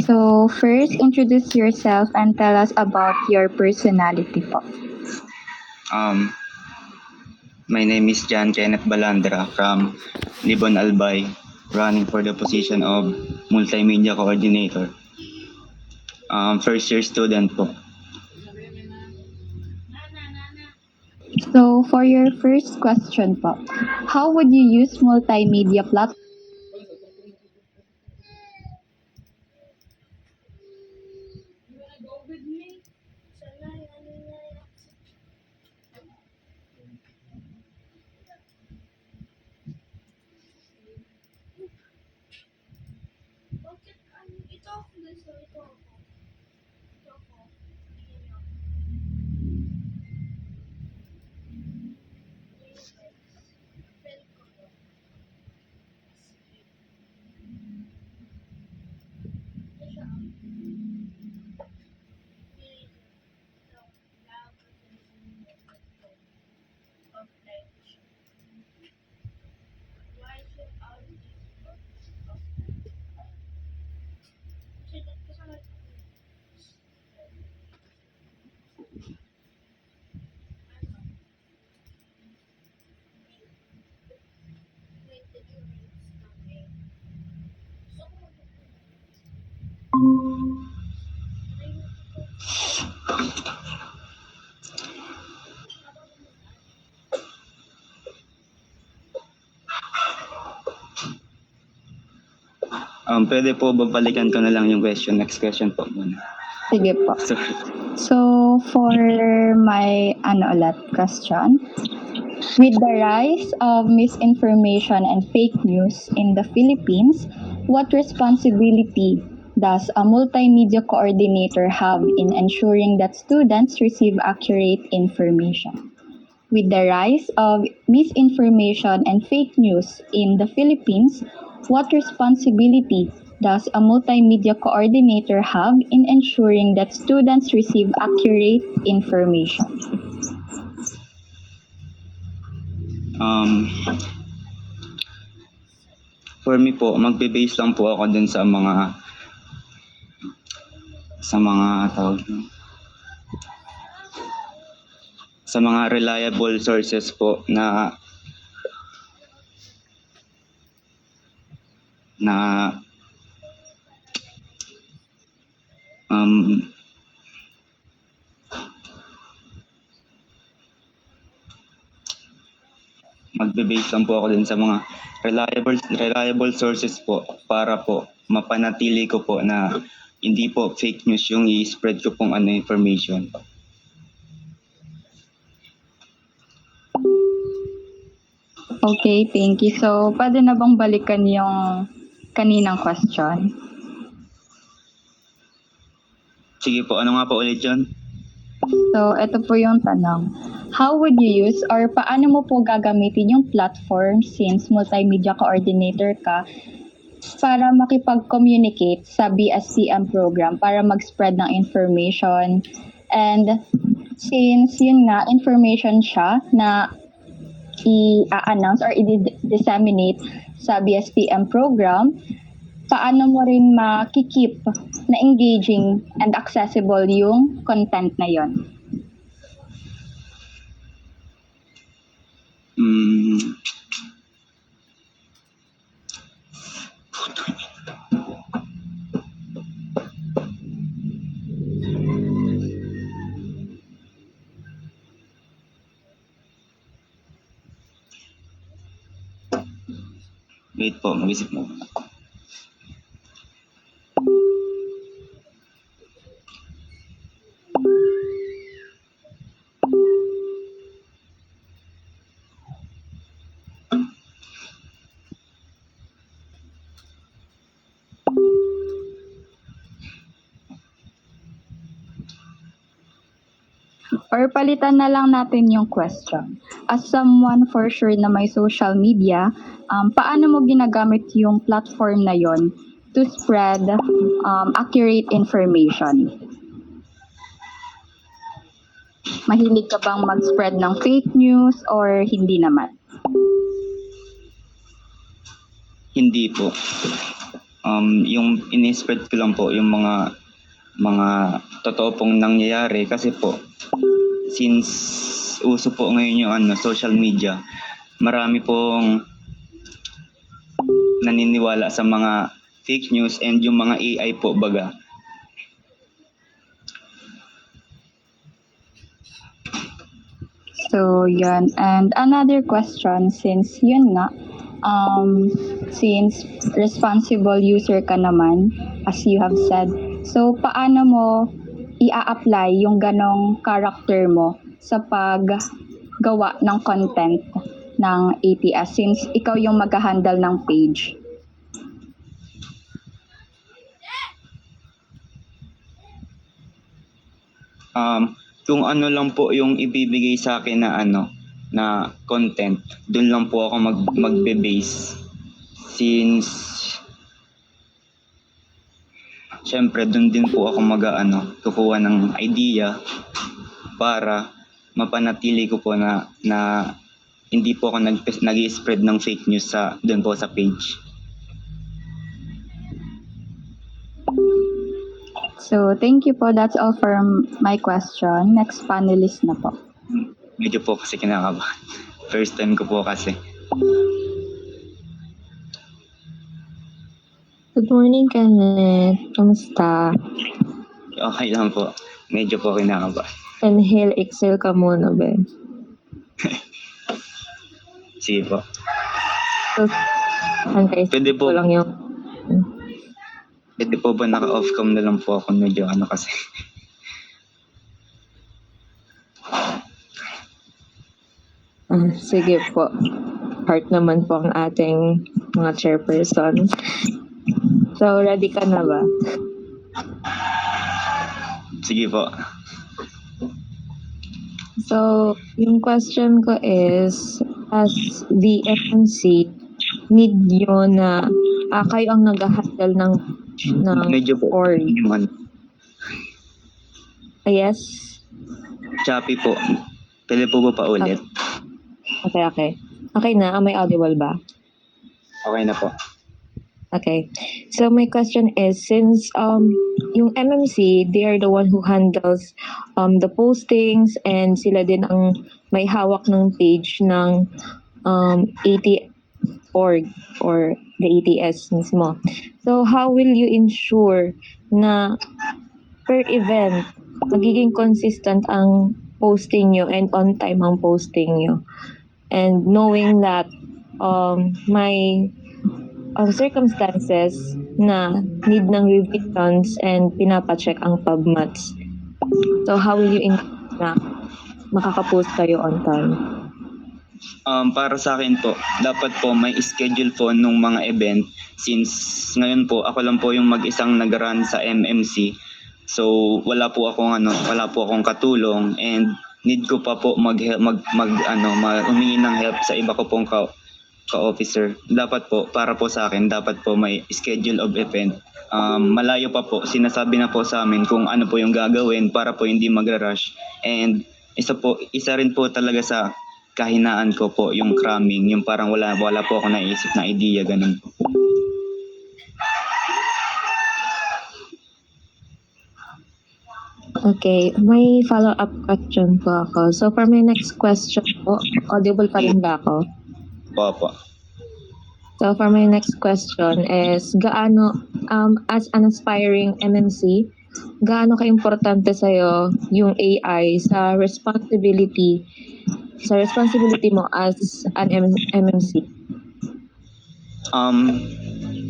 So, first, introduce yourself and tell us about your personality po. Um, my name is John Kenneth Balandra from Libon Albay, running for the position of Multimedia Coordinator. First year student po. So, for your first question po, how would you use multimedia platform? Pwede po babalikan ko na lang yung question. Next question po muna. Sige po. Sorry. So, for my question, with the rise of misinformation and fake news in the Philippines, what responsibility does a multimedia coordinator have in ensuring that students receive accurate information? With the rise of misinformation and fake news in the Philippines, what responsibility does a multimedia coordinator have in ensuring that students receive accurate information? For me po, magbe-base lang po ako dun sa mga tawag sa mga reliable sources po na magbe-base lang po ako dun sa mga reliable sources po para po mapanatili ko po na hindi po fake news yung i-spread ko pong information. Okay, thank you. So, pwede na bang balikan yung kaninang question? Sige po, ano nga po ulit yun? So, ito po yung tanong. How would you use or paano mo po gagamitin yung platform since multimedia coordinator ka para makipag-communicate sa BSCM program para mag-spread ng information? And since yun nga, information siya na i-announce or i-disseminate sa BSPM program, paano mo rin makikip na engaging and accessible yung content na yon? Wait po, mag-isip mo. Or palitan na lang natin yung question. As someone for sure na may social media, paano mo ginagamit yung platform na yon to spread accurate information? Mahilig ka bang mag-spread ng fake news or hindi naman? Hindi po. Yung ini-spread ko lang po yung mga totoo pong nangyayari kasi po since uso po ngayon yung social media, marami pong naniniwala sa mga fake news and yung mga AI po baga. So, yun. And another question, since yun nga, since responsible user ka naman, as you have said, so paano mo i-apply yung ganong character mo sa paggawa ng content ng ATS since ikaw yung mag-handle ng page? Kung ano lang po yung ibibigay sa akin na na content, doon lang po ako magbe-base. Since syempre doon din po ako kukuha ng idea para mapanatili ko po na hindi po ako nag-spread ng fake news doon po sa page. So, thank you po. That's all for my question. Next panelist na po. Medyo po kasi kinakabahan. First time ko po kasi. Good morning, Kenneth. Kamusta? Okay lang po. Medyo po kinakabahan. Inhale, exhale ka muna, be. Sige po. So, hantay Pwede po. ko lang yung... Pwede po ba naka-off cam na lang po ako? Medyo kasi. Sige po. Heart naman po ang ating mga chairperson. So, ready ka na ba? Sige po. So, yung question ko is, as the FMC, need nyo na kayo ang nag-handle ng Medyo po. org. Yes? Choppy po. Pwede po ba pa ulit? Okay. Okay na? May audible ba? Okay na po. Okay. So my question is, since yung MMC, they are the one who handles the postings and sila din ang may hawak ng page ng AT.org or the ATS mismo. So how will you ensure na per event magiging consistent ang posting nyo and on time ang posting nyo? And knowing that may circumstances na need ng revisions and pinapacheck ang PubMats. So how will you ensure na makakapost kayo on time? Para sa akin po, dapat po may schedule po nung mga event since ngayon po ako lang po yung mag-isang nag-run sa MMC. So wala po akong katulong and need ko pa po humingi ng help sa iba ko pong ka-officer. Dapat po para po sa akin dapat po may schedule of event. Malayo pa po, sinasabi na po sa amin kung ano po yung gagawin para po hindi magra-rush. And isa rin po talaga sa kahinaan ko po yung cramming, yung parang wala po ako naisip na idea, ganun po. Okay, may follow-up question po ako. So for my next question po, audible pa rin ba ako? Opo. So for my next question is, as an aspiring MMC, gaano ka-importante sa'yo yung AI sa responsibility mo as an MMC?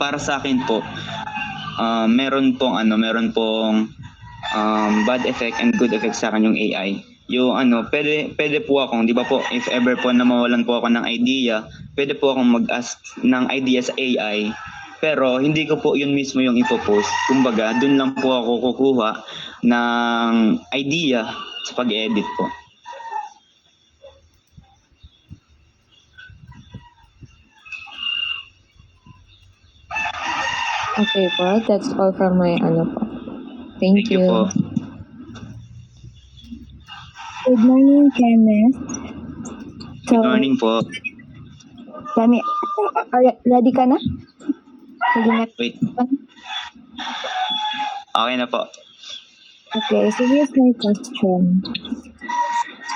Para sa akin po, meron pong bad effect and good effect sa akin yung AI. Yung pwede po akong, di ba po, if ever po na mawalan po ako ng idea, pwede po akong mag-ask ng idea sa AI, pero hindi ko po yun mismo yung ipopost. Kumbaga, dun lang po ako kukuha ng idea sa pag-edit po. Okay po, that's all from my po. Thank you. po. Good morning, Kenneth. Good morning po. Ready ka na? Sige na. Wait, okay na po. Okay, so here's my question.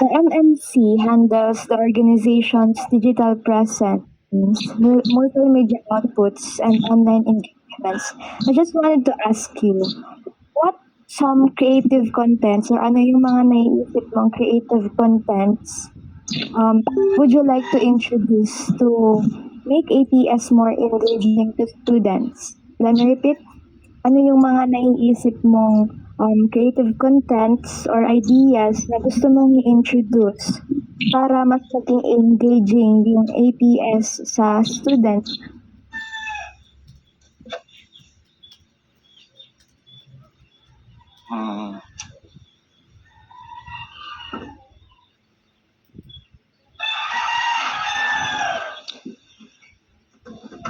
The MMC handles the organization's digital presence, multimedia outputs, and online engagements. I just wanted to ask you, what some creative contents or ano yung mga naiisip mong creative contents would you like to introduce to make ATS more engaging to students? Let me repeat. Ano yung mga naiisip mong creative contents or ideas na gusto mong i-introduce para mas maging engaging yung ATS sa students? Ah,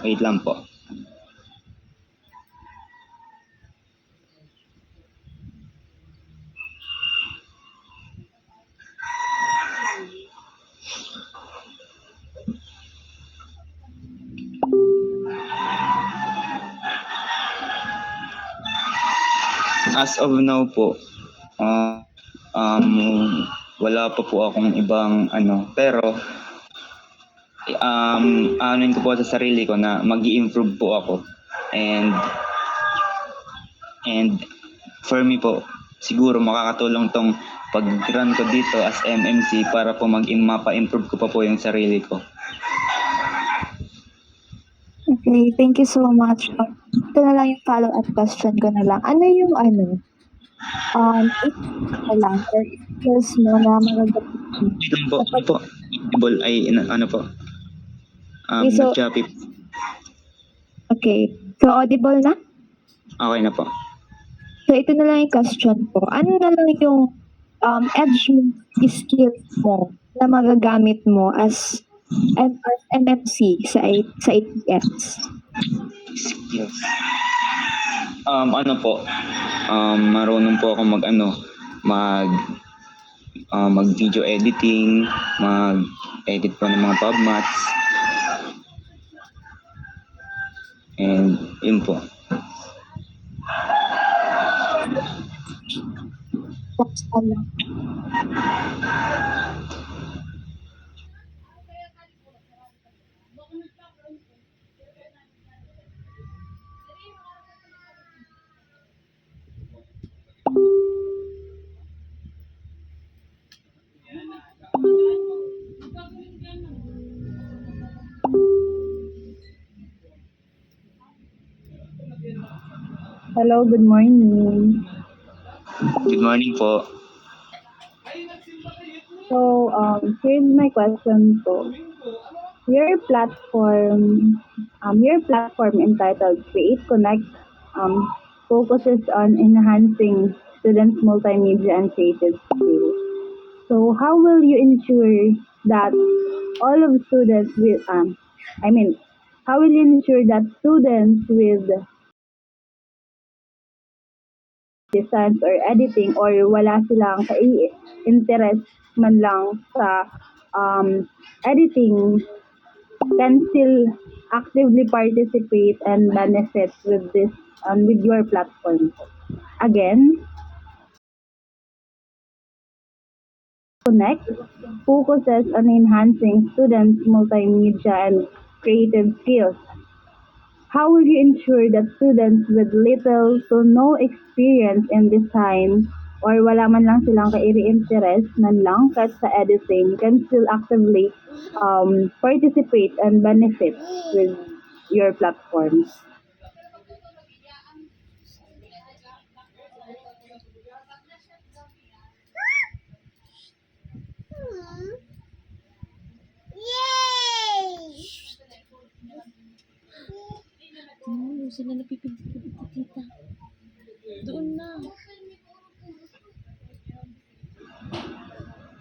wait lang po. As of now po, wala pa po akong ibang pero anuin ko po sa sarili ko na mag-i-improve po ako. And for me po, siguro makakatulong tong pag-run ko dito as MMC para po mapa-improve ko pa po yung sarili ko. Okay, thank you so much. Ito na lang yung follow-up question ko na lang. Ano yung or skills mo na magagamit mo? Yun po, ay ano po, So- nag-Shopee. Okay, so audible na? Okay na po. So ito na lang yung question ko. Ano na lang yung edge skills mo na magagamit mo as MMC sa ATS? Skills. Marunong po ako mag video editing, mag-edit po ng mga PubMats. And yun po. Tapos ano? Hello, good morning. Good morning po. So, here's my question po. Your platform entitled Create Connect focuses on enhancing students' multimedia and creative skills. So, how will you ensure that all of students will, how will you ensure that students with designs or editing or wala silang interest man lang sa editing can still actively participate and benefit with this with your platform? Again, Connect focuses on enhancing students' multimedia and creative skills. How will you ensure that students with little to no experience in design or wala man lang silang interest man lang kahit sa editing can still actively participate and benefit with your platform? Sila napipigil tita. Doon na.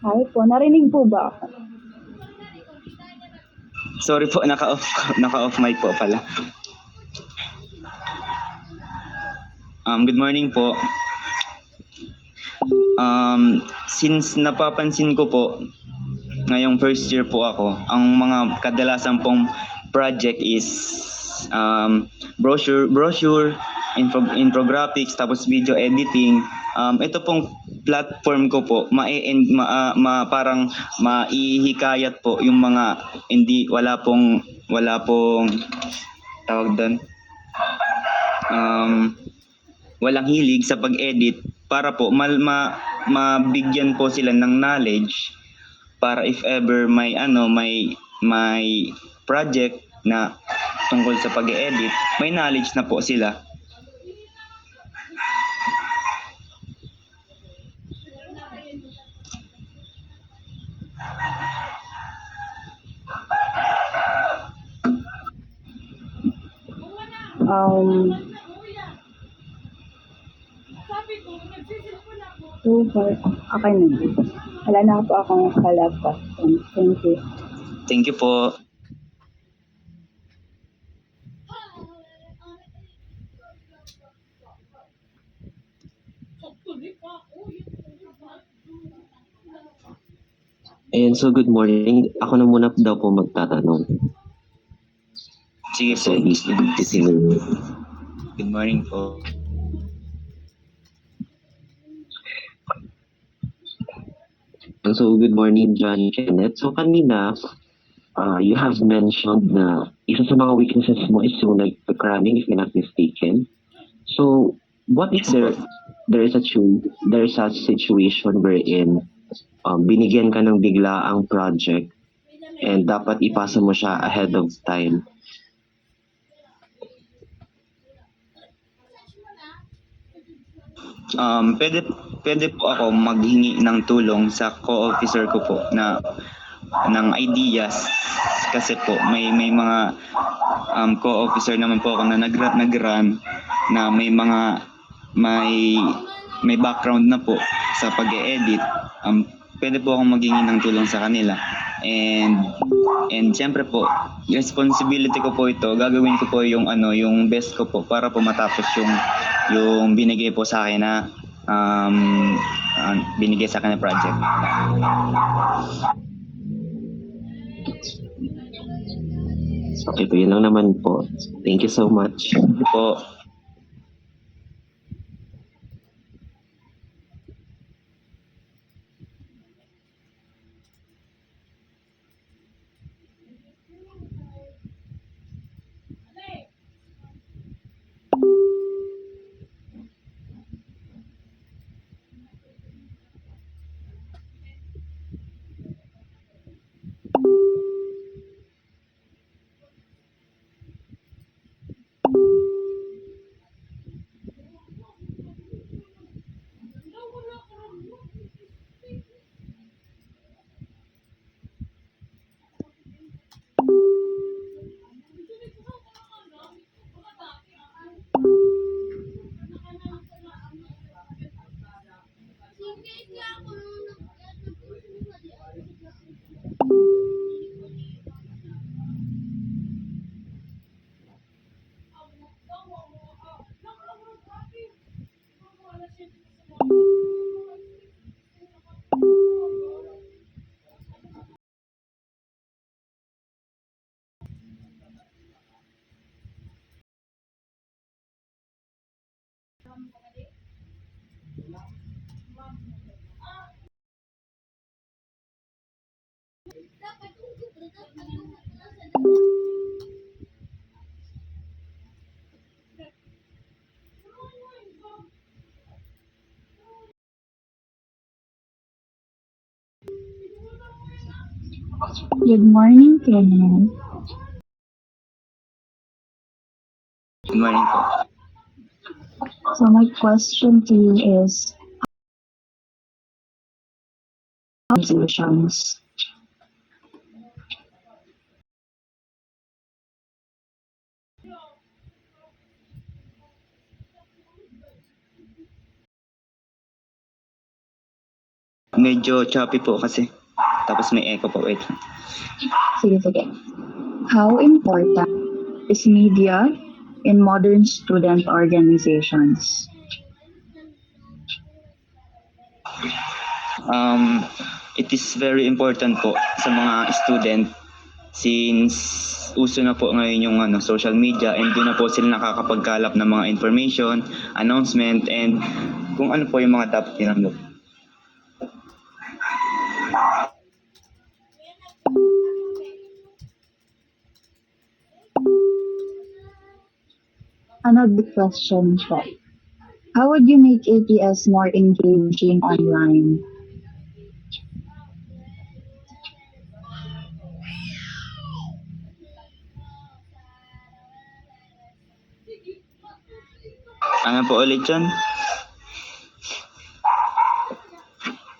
Hi po, narinig po ba ako? Sorry po, naka-off mic po pala. Good morning po. Since napapansin ko po, ngayong first year po ako, ang mga kadalasan pong project is brochure, infographics, tapos video editing. Ito pong platform ko po, parang maihikayat po yung mga wala pong tawag doon, walang hilig sa pag-edit, para po mabigyan po sila ng knowledge, para if ever may project na tungkol sa pag-edit, may knowledge na po sila. Okay na. Wala na po akong follow-up question. Thank you. Thank you po. Ayan, so good morning. Ako na muna daw po magtatanong. Sige po. So, Good morning po. So, good morning, John Kenneth. So, kanina, you have mentioned na isa sa mga weaknesses mo is yung cramming, if I'm not mistaken. So, what if there is a situation wherein binigyan ka ng bigla ang project and dapat ipasa mo siya ahead of time? Pwede po ako maghingi ng tulong sa co-officer ko po ng ideas, kasi po may mga co-officer naman po ako na nag-run na may background na po sa pag-e-edit. Pwede po akong maghingi ng tulong sa kanila, and siyempre po responsibility ko po ito, gagawin ko po yung best ko po para po matapos yung binigay po sa akin na binigay sa akin na project. Okay po, yun lang naman po. Thank you so much. Po. Good morning, Kenneth. Good morning po. So my question to you is solutions. Medyo choppy po kasi. Tapos may echo po. Wait. Sige. How important is media in modern student organizations? It is very important po sa mga student, since mas uso na po ngayon yung social media, and doon na po sila nakakapagkalap ng mga information, announcement, and kung ano po yung mga dapat nilang gawin. Another question po. How would you make ATS more engaging online? Ano po ulit yun?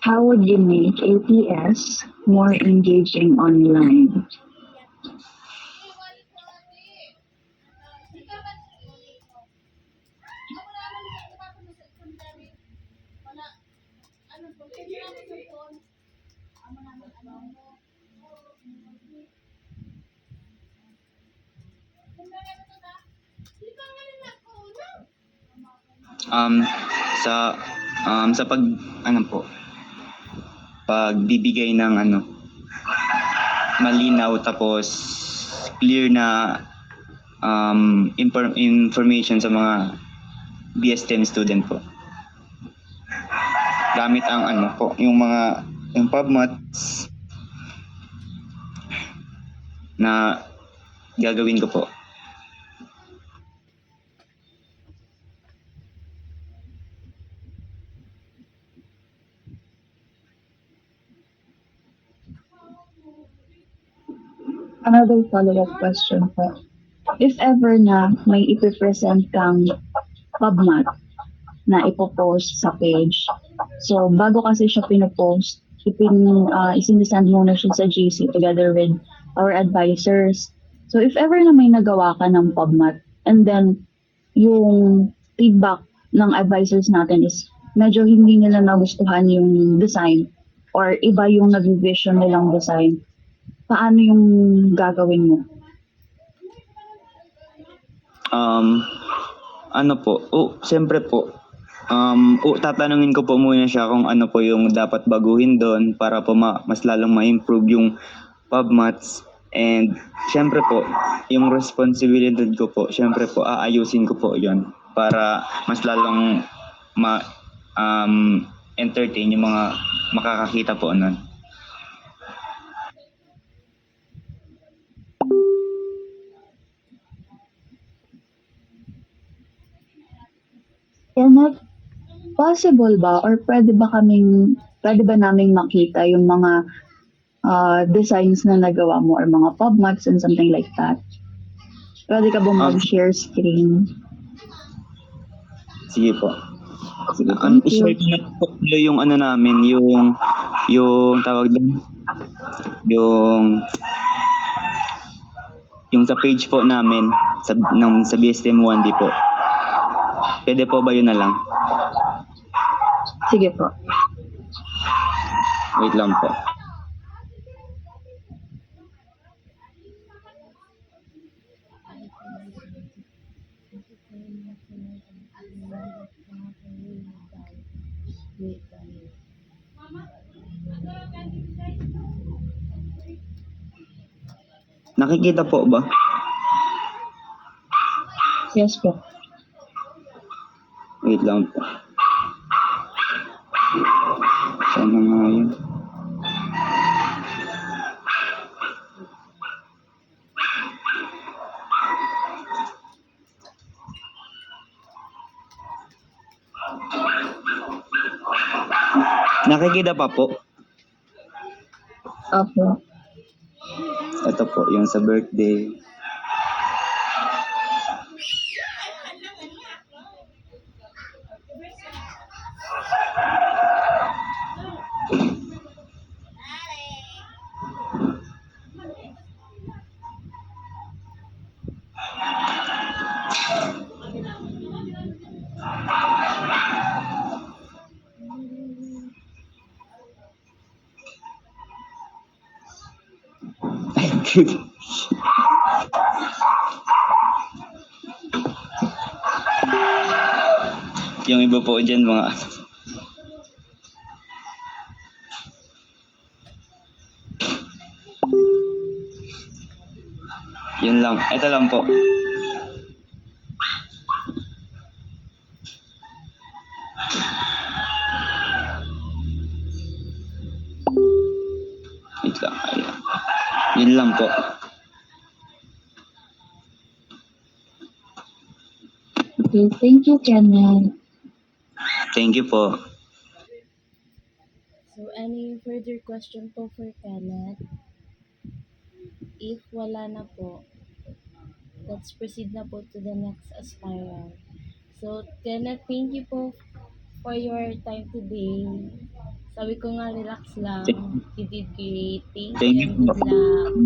How would you make ATS more engaging online? Um, sa sa pagbibigay ng malinaw tapos clear na information sa mga BSTEM student po. Gamit ang yung PubMats na gagawin ko po. Another follow-up question po. If ever na may ipipresent kang PubMat na ipopost sa page, so bago kasi siya pinopost, isinisend muna siya sa GC together with our advisors. So if ever na may nagawa ka ng PubMat, and then yung feedback ng advisors natin is medyo hindi nila nagustuhan yung design or iba yung nag-vision nilang design, paano yung gagawin mo? Siyempre po, tatanungin ko po muna siya kung ano po yung dapat baguhin doon para po mas lalong ma-improve yung PubMats. And siyempre po, yung responsibilidad ko po, siyempre po, aayusin ko po yon para mas lalong entertain yung mga makakakita po nun. Kenneth, possible ba or pwede ba naming makita yung mga designs na nagawa mo or mga PubMats and something like that? Pwede ka ba mag-share screen? Sige po. Sige, thank you. I-share ko na po yung namin, yung tawag doon, yung sa page po namin sa BSTEM 1D po. Pwede po ba yun na lang? Sige po. Wait lang po. Nakikita po ba? Yes po. Wait lang po. Sana nga yun. Nakikita pa po. Opo. Ito po, yung sa birthday. Yung iba po dyan mga ito lang po. Wait lang, ayan. Yun lang po. Okay, thank you, Kenneth. Thank you po. So, any further question po for Kenneth? If wala na po, let's proceed na po to the next aspirant. So, Kenneth, thank you po for your time today. Sabi ko nga, relax lang. You did great. Thank Thank you you and po. good luck.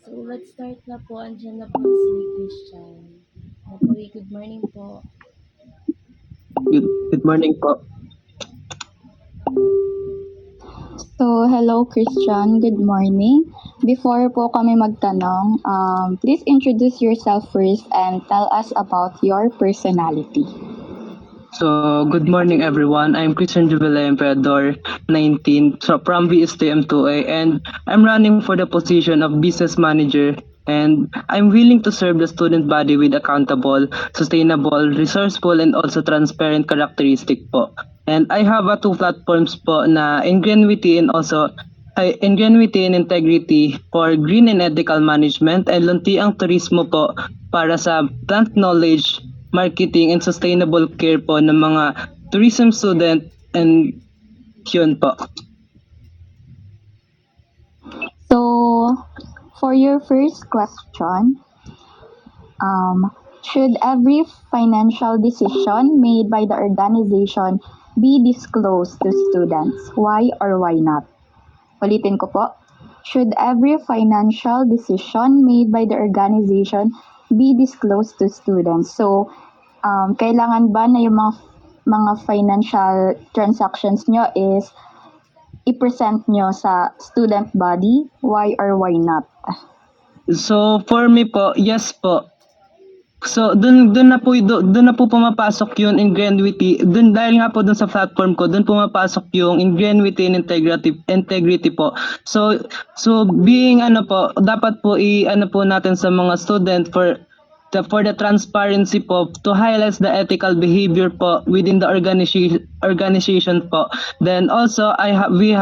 So, let's start na po. Andiyan na po si Christian. Okay, good morning po. Good morning po. So, hello Christian, good morning. Before po kami magtanong, please introduce yourself first and tell us about your personality. So, good morning everyone. I'm Christian Jubile Emperador, 19, so from VSTM2A, and I'm running for the position of business manager. And I'm willing to serve the student body with accountable, sustainable, resourceful, and also transparent characteristic po. And I have two platforms po na Ingenuity and also Ingenuity and Integrity for Green and Ethical Management, and Luntiang Turismo po para sa plant knowledge, marketing, and sustainable care po ng mga tourism student, and yun po. So, for your first question, should every financial decision made by the organization be disclosed to students? Why or why not? Ulitin ko po. Should every financial decision made by the organization be disclosed to students? So, kailangan ba na yung mga financial transactions nyo is i-present nyo sa student body? Why or why not? So for me po, yes po. So dun na po pumapasok yung Ingenuity. Dun dahil nga po dun sa platform ko, dun pumapasok yung Ingenuity and integrity po. So being dapat po po natin sa mga student for the transparency po, to highlight the ethical behavior po within the organization po. Then also we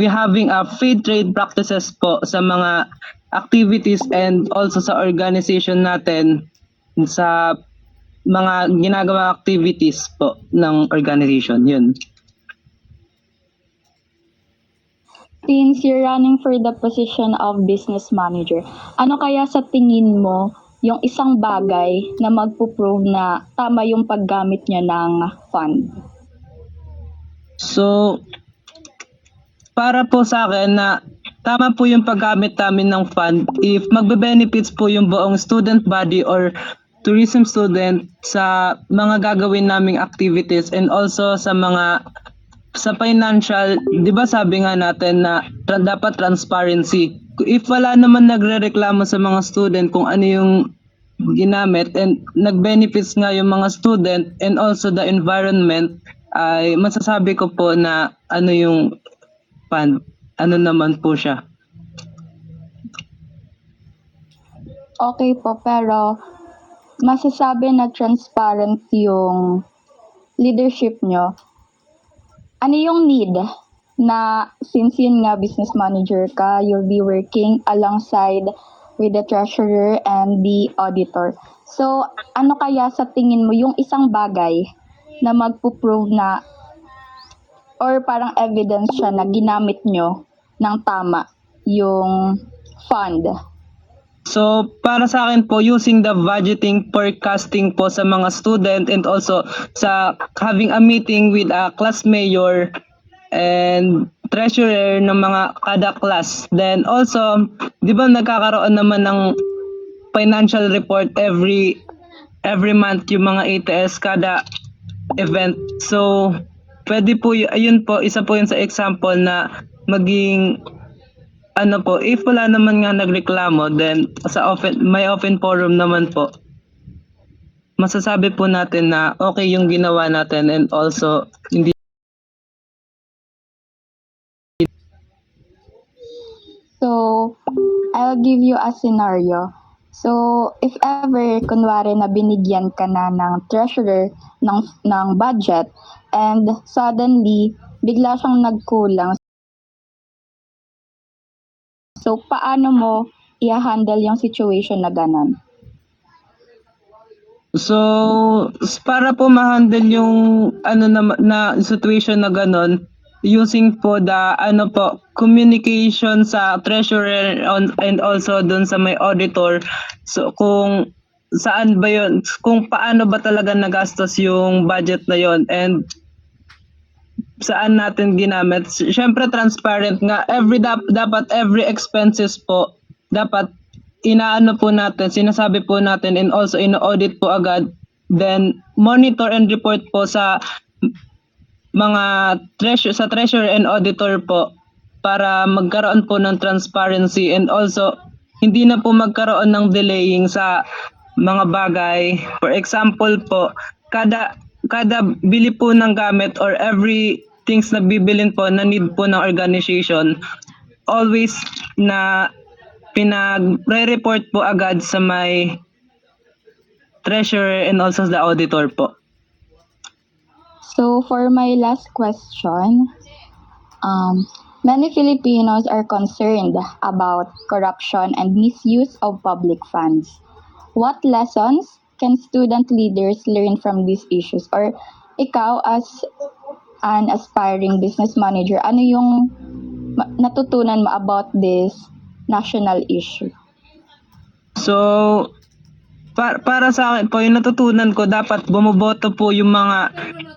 having a fair trade practices po sa mga activities and also sa organization natin sa mga ginagawa activities po ng organization. Yun. Since you're running for the position of business manager, ano kaya sa tingin mo yung isang bagay na magpo-prove na tama yung paggamit niya ng fund? So, para po sa akin na tama po yung paggamit namin ng fund if magbe-benefits po yung buong student body or tourism student sa mga gagawin naming activities, and also sa financial, 'di ba sabi nga natin na dapat transparency. If wala naman nagrereklamo sa mga student kung ano yung ginamit and nag-benefits nga yung mga student and also the environment, ay masasabi ko po na ano yung fund, ano naman po siya. Okay po, pero masasabi na transparent yung leadership nyo. Ano yung need na, since yun nga business manager ka, you'll be working alongside with the treasurer and the auditor. So, ano kaya sa tingin mo yung isang bagay na magpo-prove na or parang evidence siya na ginamit nyo ng tama yung fund? So, para sa akin po, using the budgeting forecasting po sa mga student and also sa having a meeting with a class mayor and treasurer ng mga kada class. Then also, di ba nagkakaroon naman ng financial report every month yung mga ATS kada event. So, pwede po ayun po, isa po yun sa example na maging ano po, if wala naman nga nagreklamo, then may open forum naman po. Masasabi po natin na okay yung ginawa natin and also hindi. So, I'll give you a scenario. So, if ever, kunwari na binigyan ka na ng treasurer ng budget and suddenly, bigla siyang nagkulang. So, paano mo i-handle yung situation na ganon? So, para po ma-handle yung ano na situation na ganon, using po the communication sa treasurer and also dun sa may auditor. So, kung saan ba yun, kung paano ba talaga nagastos yung budget na yon and saan natin ginamit. Siyempre transparent nga. Dapat every expenses po dapat inaano po natin, sinasabi po natin and also ino-audit po agad. Then monitor and report po sa mga treasurer and auditor po para magkaroon po ng transparency and also hindi na po magkaroon ng delaying sa mga bagay. For example po, kada bili po ng gamit or every things na bibilin po na need po ng organization, always na pinag-report po agad sa may treasurer and also the auditor po. So, for my last question, many Filipinos are concerned about corruption and misuse of public funds. What lessons can student leaders learn from these issues? Or ikaw as an aspiring business manager, ano yung natutunan mo about this national issue? So, para sa akin po, yung natutunan ko, dapat bumoboto po yung mga,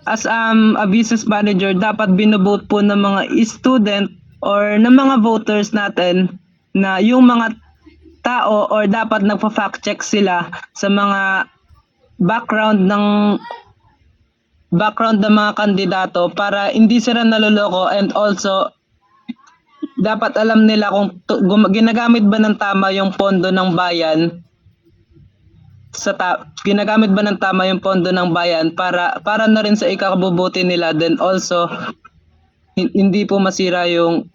as a business manager, dapat binobote po ng mga student or ng mga voters natin na yung mga tao or dapat nagpa-fact check sila sa mga background ng mga kandidato para hindi sila naloloko and also dapat alam nila kung ginagamit ba ng tama yung pondo ng bayan ginagamit ba ng tama yung pondo ng bayan para na rin sa ikabubuti nila, then also hindi po masira yung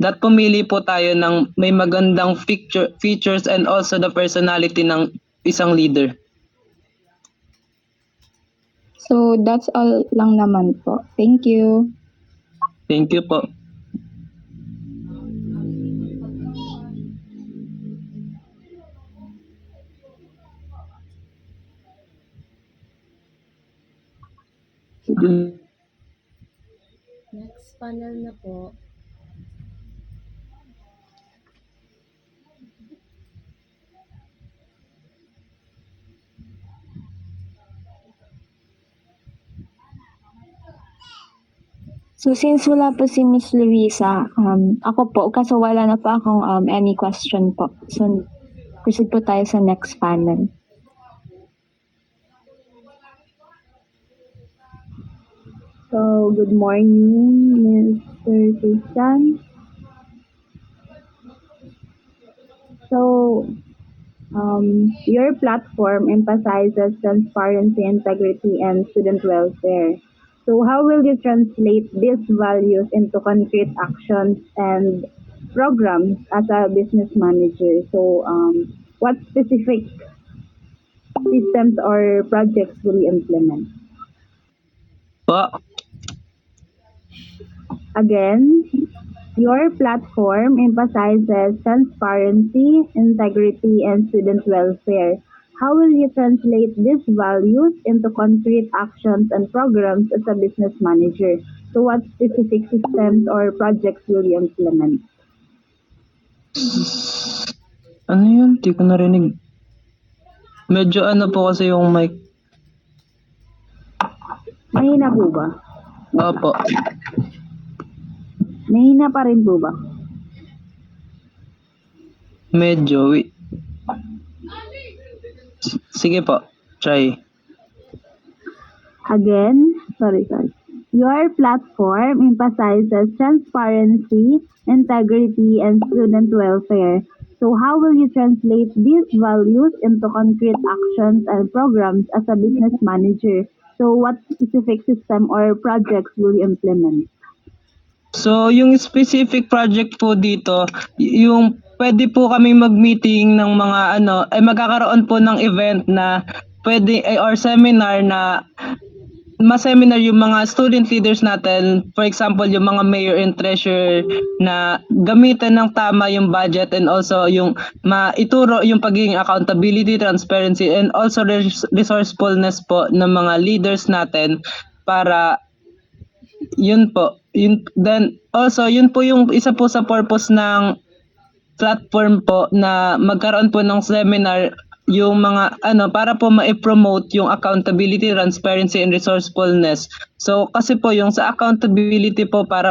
that pumili po tayo ng may magandang features and also the personality ng isang leader. So, that's all lang naman po. Thank you. Thank you po. Next panel na po. So since wala po si Miss Luisa, ako po, kaso wala na po akong any question po. So proceed po tayo sa next panel. So, good morning, Mr. Christian. So, your platform emphasizes transparency, integrity, and student welfare. So, how will you translate these values into concrete actions and programs as a business manager? So, what specific systems or projects will you implement? Po. Again, your platform emphasizes transparency, integrity, and student welfare. How will you translate these values into concrete actions and programs as a business manager? So what specific systems or projects will you implement? Ano yun? Di ko narinig. Medyo ano po kasi yung mic. Mahina po ba? Opo. Mahina pa rin po ba? Medyo. Sige po. Try. Again, sorry. Your platform emphasizes transparency, integrity, and student welfare. So how will you translate these values into concrete actions and programs as a business manager? So what specific system or projects will you implement? So, yung specific project po dito, yung pwede po kami mag-meeting ng mga magkakaroon po ng event na or seminar na ma-seminar yung mga student leaders natin, for example, yung mga mayor and treasurer na gamitan ng tama yung budget and also yung maituro yung pagiging accountability, transparency, and also resourcefulness po ng mga leaders natin para yun po. Then also, yun po yung isa po sa purpose ng platform po na magkaroon po ng seminar yung mga para po ma-promote yung accountability, transparency, and resourcefulness. So kasi po yung sa accountability po para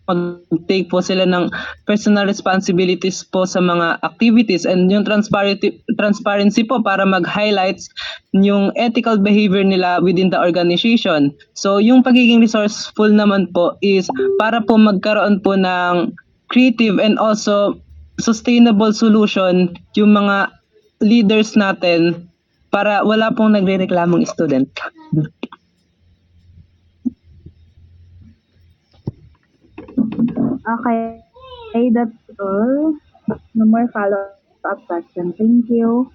mag-take po sila ng personal responsibilities po sa mga activities, and yung transparency po para mag-highlights yung ethical behavior nila within the organization. So yung pagiging resourceful naman po is para po magkaroon po ng creative and also sustainable solution yung mga leaders natin para wala pong nagrereklamong student. Okay, that's all. No more follow-up question. Thank you.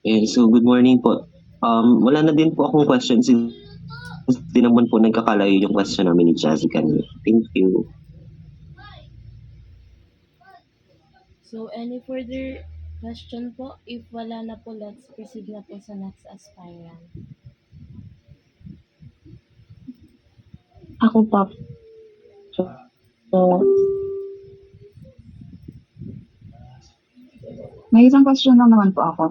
And so, good morning po. Wala na din po akong questions since di naman po nagkakalayo yung question namin ni Jazzy kanina. Thank you. So, any further question po? If wala na po, let's proceed na po sa next aspirant. Ako pa. So, May isang question lang naman po ako.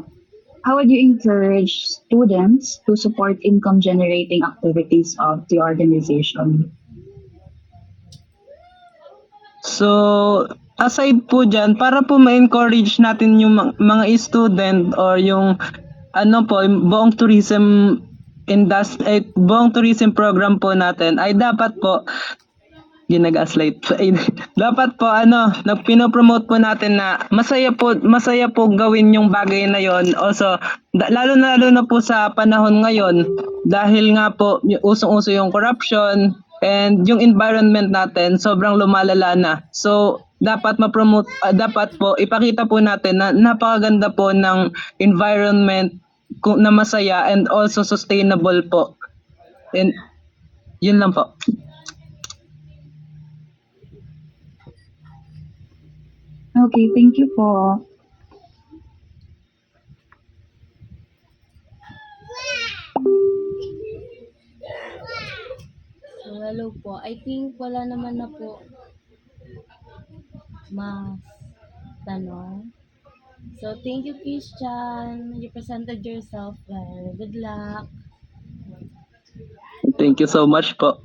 How would you encourage students to support income-generating activities of the organization? So, aside po dyan, para po ma-encourage natin yung mga student or yung yung buong tourism industry, buong tourism program po natin ay dapat po nag-gaslight. Dapat po pinopromote po natin na masaya po gawin yung bagay na yon. Also, lalo na po sa panahon ngayon dahil nga po usong-uso yung corruption and yung environment natin sobrang lumalala na. So, dapat dapat po ipakita po natin na napakaganda po ng environment na masaya and also sustainable po. And yun lang po. Okay, thank you po. So, hello po. I think wala naman na po mas tanong. So, thank you, Christian. You presented yourself well. Good luck. Thank you so much po.